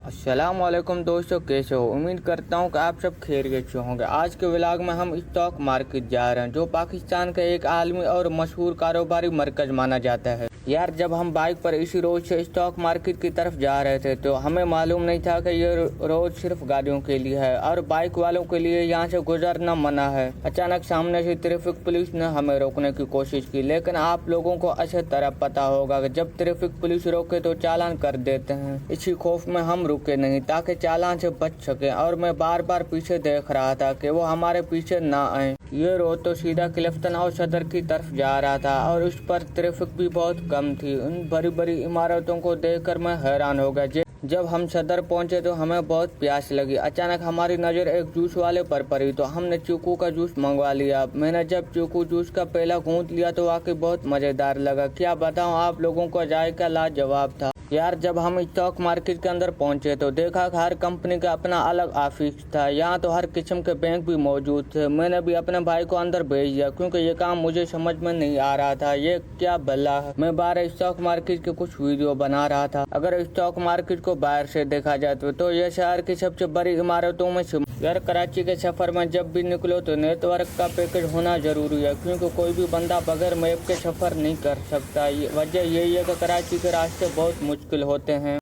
अस्सलाम वालेकुम दोस्तों, कैसे हो। उम्मीद करता हूँ कि आप सब खैरियत से होंगे। आज के व्लॉग में हम स्टॉक मार्केट जा रहे हैं, जो पाकिस्तान का एक आलमी और मशहूर कारोबारी मरकज माना जाता है। यार, जब हम बाइक पर इसी रोड से स्टॉक मार्केट की तरफ जा रहे थे तो हमें मालूम नहीं था कि ये रोड सिर्फ गाड़ियों के लिए है और बाइक वालों के लिए यहाँ से गुजरना मना है। अचानक सामने से ट्रैफिक पुलिस ने हमें रोकने की कोशिश की, लेकिन आप लोगों को अच्छी तरह पता होगा कि जब ट्रैफिक पुलिस रोके तो चालान कर देते हैं। इसी खौफ में हम रुके नहीं ताकि चालान से बच सके, और मैं बार बार पीछे देख रहा था कि वो हमारे पीछे ना आए। ये रोड तो सीधा क्लिफ्टन और सदर की तरफ जा रहा था और उस पर ट्रैफिक भी बहुत कम थी। उन बड़ी बड़ी इमारतों को देखकर मैं हैरान हो गया। जब हम सदर पहुंचे तो हमें बहुत प्यास लगी। अचानक हमारी नज़र एक जूस वाले पर पड़ी तो हमने चीकू का जूस मंगवा लिया। मैंने जब चीकू जूस का पहला घूंट लिया तो वाकई बहुत मज़ेदार लगा। क्या बताऊं आप लोगों को, जायका लाजवाब था। यार, जब हम स्टॉक मार्केट के अंदर पहुंचे तो देखा कि हर कंपनी का अपना अलग ऑफिस था। यहाँ तो हर किस्म के बैंक भी मौजूद थे। मैंने भी अपने भाई को अंदर भेज दिया क्योंकि ये काम मुझे समझ में नहीं आ रहा था ये क्या भला है। मैं बाहर स्टॉक मार्केट के कुछ वीडियो बना रहा था। अगर स्टॉक मार्केट को बाहर से देखा जाए तो यह शहर की सबसे बड़ी इमारतों में से। यार, कराची के सफर में जब भी निकलो तो नेटवर्क का पैकेज होना जरूरी है, क्योंकि कोई भी बंदा बगैर मैप के सफर नहीं कर सकता। वजह यही है कि कराची के रास्ते बहुत मुश्किल होते हैं।